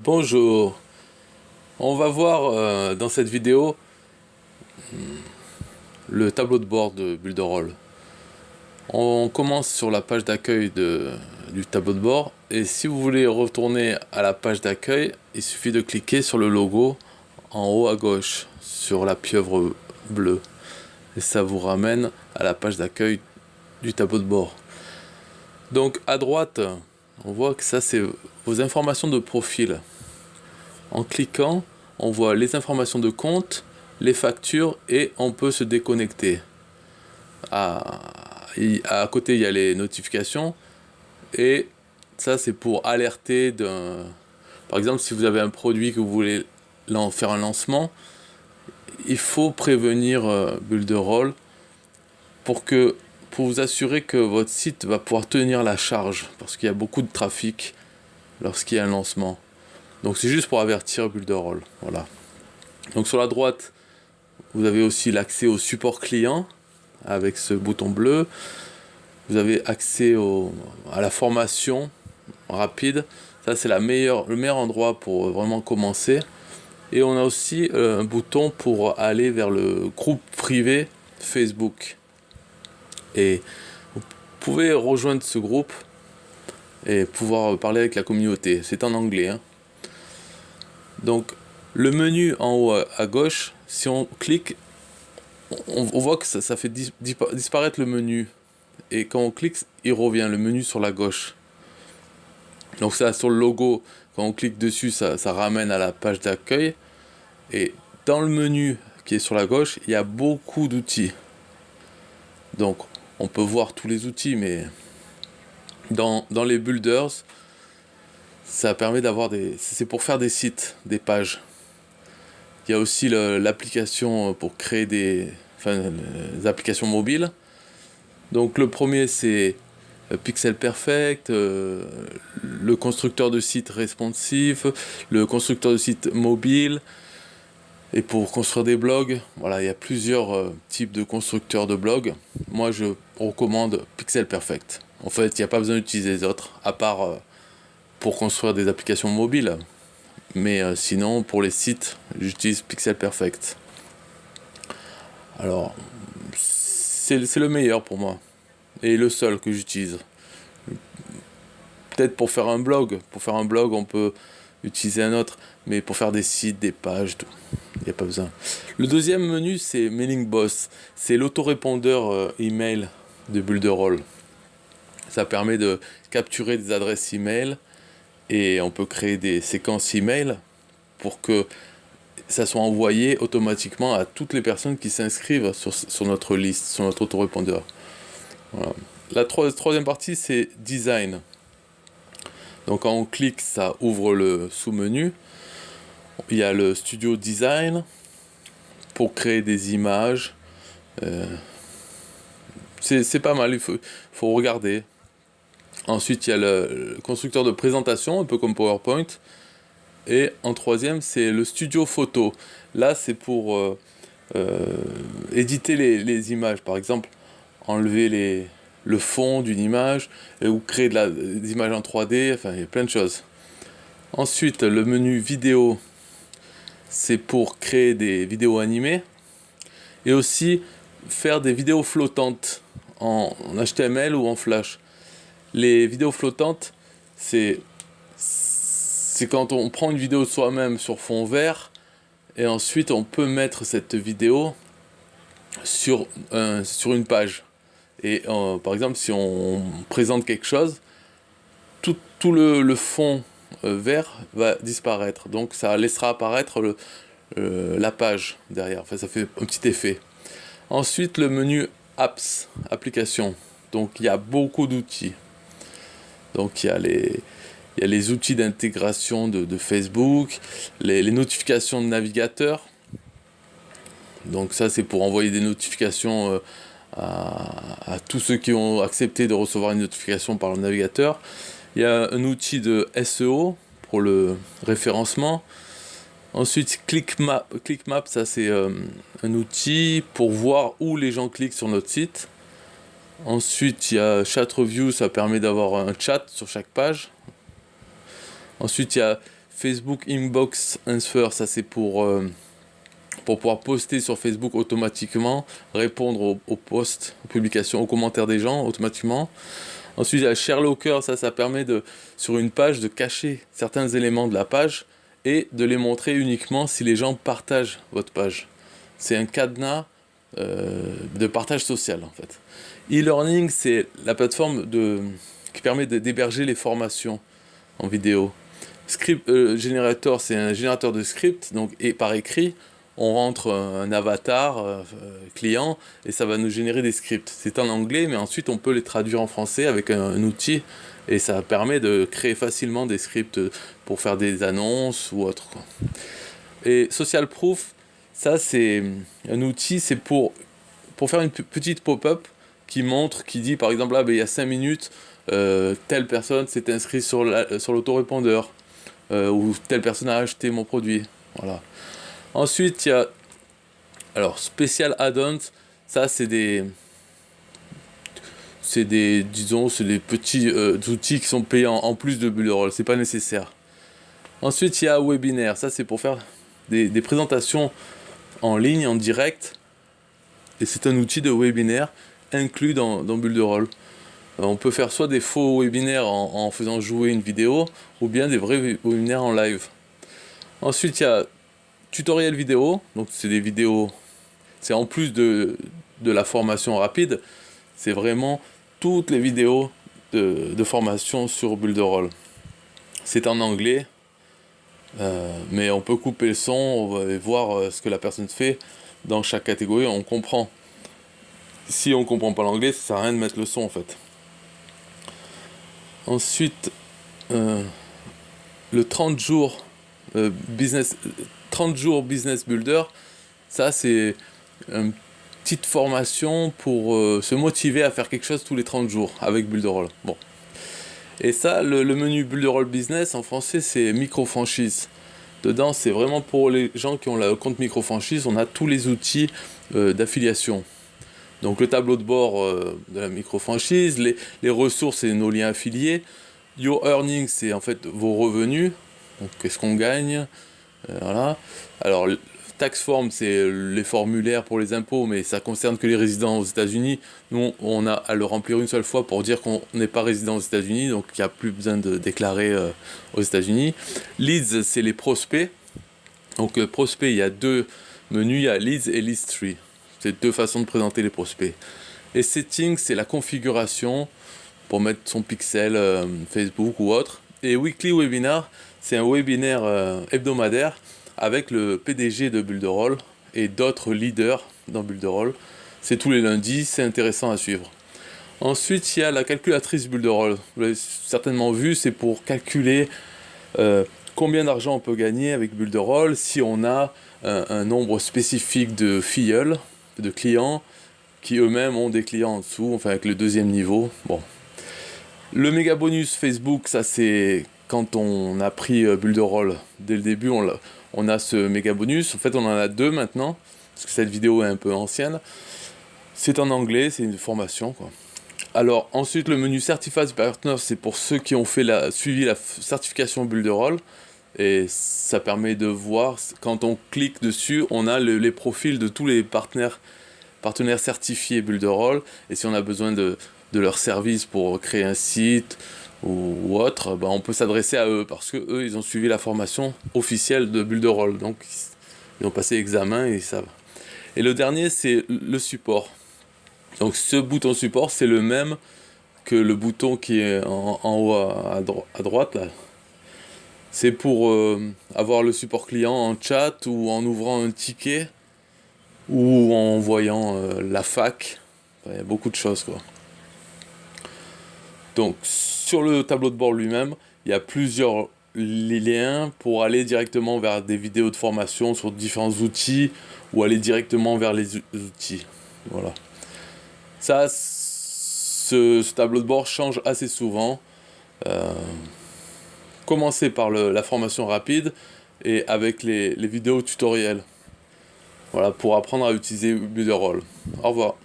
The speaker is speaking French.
Bonjour, on va voir dans cette vidéo le tableau de bord de Builderall. On commence sur la page d'accueil du tableau de bord et si vous voulez retourner à la page d'accueil, il suffit de cliquer sur le logo en haut à gauche sur la pieuvre bleue et ça vous ramène à la page d'accueil du tableau de bord. Donc à droite, on voit que ça c'est vos informations de profil. En cliquant, on voit les informations de compte, les factures et on peut se déconnecter. À côté, il y a les notifications et ça, c'est pour alerter d'un. Par exemple, si vous avez un produit que vous voulez faire un lancement, il faut prévenir Builderall pour vous assurer que votre site va pouvoir tenir la charge parce qu'il y a beaucoup de trafic lorsqu'il y a un lancement. Donc c'est juste pour avertir Builderall. Voilà. Donc sur la droite, vous avez aussi l'accès au support client avec ce bouton bleu. Vous avez accès à la formation rapide. Ça c'est le meilleur endroit pour vraiment commencer. Et on a aussi un bouton pour aller vers le groupe privé Facebook. Et vous pouvez rejoindre ce groupe et pouvoir parler avec la communauté. C'est en anglais, hein. Donc le menu en haut à gauche, si on clique, on voit que ça fait disparaître le menu. Et quand on clique, il revient, le menu sur la gauche. Donc ça, sur le logo, quand on clique dessus, ça ramène à la page d'accueil. Et dans le menu qui est sur la gauche, il y a beaucoup d'outils. Donc on peut voir tous les outils, mais dans les builders, ça permet d'avoir c'est pour faire des sites, des pages. Il y a aussi l'application pour créer des applications mobiles. Donc le premier c'est Pixel Perfect, le constructeur de site responsive, le constructeur de site mobile. Et pour construire des blogs, voilà, il y a plusieurs types de constructeurs de blogs. Moi je recommande Pixel Perfect. En fait, il n'y a pas besoin d'utiliser les autres, à part pour construire des applications mobiles. Mais sinon, pour les sites, j'utilise Pixel Perfect. Alors, c'est le meilleur pour moi. Et le seul que j'utilise. Peut-être pour faire un blog. Pour faire un blog, on peut utiliser un autre. Mais pour faire des sites, des pages, tout, il n'y a pas besoin. Le deuxième menu, c'est Mailing Boss. C'est l'autorépondeur email de Builderall. Ça permet de capturer des adresses email. Et on peut créer des séquences email pour que ça soit envoyé automatiquement à toutes les personnes qui s'inscrivent sur notre liste, sur notre autorépondeur. Voilà. La troisième partie, c'est Design. Donc quand on clique, ça ouvre le sous-menu. Il y a le Studio Design pour créer des images. C'est pas mal, il faut regarder. Ensuite, il y a le constructeur de présentation, un peu comme PowerPoint. Et en troisième, c'est le studio photo. Là, c'est pour éditer les images. Par exemple, enlever le fond d'une image ou créer des images en 3D. Enfin, il y a plein de choses. Ensuite, le menu vidéo, c'est pour créer des vidéos animées. Et aussi faire des vidéos flottantes en HTML ou en Flash. Les vidéos flottantes, c'est quand on prend une vidéo de soi-même sur fond vert et ensuite on peut mettre cette vidéo sur une page. Et par exemple, si on présente quelque chose, tout le fond vert va disparaître. Donc ça laissera apparaître la page derrière. Enfin, ça fait un petit effet. Ensuite, le menu Apps, applications. Donc il y a beaucoup d'outils. Donc il y a les outils d'intégration de Facebook, les notifications de navigateur. Donc ça, c'est pour envoyer des notifications à tous ceux qui ont accepté de recevoir une notification par le navigateur. Il y a un outil de SEO pour le référencement. Ensuite, ClickMap, ça c'est un outil pour voir où les gens cliquent sur notre site. Ensuite, il y a Chat Review, ça permet d'avoir un chat sur chaque page. Ensuite, il y a Facebook Inbox Answer, ça c'est pour pouvoir poster sur Facebook automatiquement, répondre aux posts, aux publications, aux commentaires des gens automatiquement. Ensuite, il y a Share Locker, ça permet sur une page de cacher certains éléments de la page et de les montrer uniquement si les gens partagent votre page. C'est un cadenas de partage social en fait. E-learning, c'est la plateforme qui permet d'héberger les formations en vidéo. Script Generator, c'est un générateur de script, donc, et par écrit, on rentre un avatar client et ça va nous générer des scripts. C'est en anglais, mais ensuite on peut les traduire en français avec un outil et ça permet de créer facilement des scripts pour faire des annonces ou autre, quoi. Et Social Proof, ça c'est un outil, c'est pour faire une petite pop-up qui dit par exemple là, il y a 5 minutes, telle personne s'est inscrite sur l'autorépondeur ou telle personne a acheté mon produit. Voilà. Ensuite, il y a Special Add-ons, ça c'est des petits outils qui sont payants en plus de Builderall, c'est pas nécessaire. Ensuite, il y a Webinaire, ça c'est pour faire des présentations en ligne, en direct, et c'est un outil de webinaire inclus dans Builderall. On peut faire soit des faux webinaires en faisant jouer une vidéo, ou bien des vrais webinaires en live. Ensuite, il y a tutoriel vidéo, donc c'est des vidéos, c'est en plus de la formation rapide, c'est vraiment toutes les vidéos de formation sur Builderall. C'est en anglais, mais on peut couper le son et voir ce que la personne fait dans chaque catégorie, on comprend. Si on comprend pas l'anglais, ça sert à rien de mettre le son en fait. Ensuite, le 30 jours business builder, ça c'est une petite formation pour se motiver à faire quelque chose tous les 30 jours avec Builderall. Bon. Et ça, le menu Builderall Business en français, c'est micro-franchise. Dedans, c'est vraiment pour les gens qui ont le compte micro-franchise, on a tous les outils d'affiliation. Donc le tableau de bord de la micro-franchise, les ressources et nos liens affiliés. Your earnings, c'est en fait vos revenus. Donc qu'est-ce qu'on gagne, voilà. Alors tax form, c'est les formulaires pour les impôts, mais ça concerne que les résidents aux États-Unis. Nous, on a à le remplir une seule fois pour dire qu'on n'est pas résident aux États-Unis, donc il n'y a plus besoin de déclarer aux États-Unis. Leads, c'est les prospects. Donc prospect, il y a deux menus, il y a leads et leads tree. C'est deux façons de présenter les prospects. Et settings, c'est la configuration pour mettre son pixel Facebook ou autre. Et weekly webinar, c'est un webinaire hebdomadaire avec le PDG de Builderall et d'autres leaders dans Builderall. C'est tous les lundis, c'est intéressant à suivre. Ensuite, il y a la calculatrice Builderall. Vous l'avez certainement vu, c'est pour calculer combien d'argent on peut gagner avec Builderall si on a un nombre spécifique de filleuls, de clients, qui eux-mêmes ont des clients en dessous, enfin avec le deuxième niveau. Bon. Le méga bonus Facebook, ça c'est quand on a pris Builderall. Dès le début, on a ce méga bonus. En fait, on en a deux maintenant, parce que cette vidéo est un peu ancienne. C'est en anglais, c'est une formation, quoi. Alors, ensuite, le menu Certified Partner, c'est pour ceux qui ont suivi la certification Builderall. Et ça permet de voir, quand on clique dessus, on a les profils de tous les partenaires certifiés Builderall. Et si on a besoin de leur service pour créer un site ou autre, on peut s'adresser à eux parce que eux, ils ont suivi la formation officielle de Builderall. Donc, ils ont passé l'examen et ils savent. Et le dernier, c'est le support. Donc, ce bouton support, c'est le même que le bouton qui est en haut à droite, là. C'est pour avoir le support client en chat ou en ouvrant un ticket ou en voyant la fac. Enfin, il y a beaucoup de choses, quoi. Donc, sur le tableau de bord lui-même, il y a plusieurs liens pour aller directement vers des vidéos de formation sur différents outils ou aller directement vers les outils. Voilà. Ça, ce tableau de bord change assez souvent. Commencez par la formation rapide et avec les vidéos tutoriels. Voilà, pour apprendre à utiliser Builderall. Au revoir.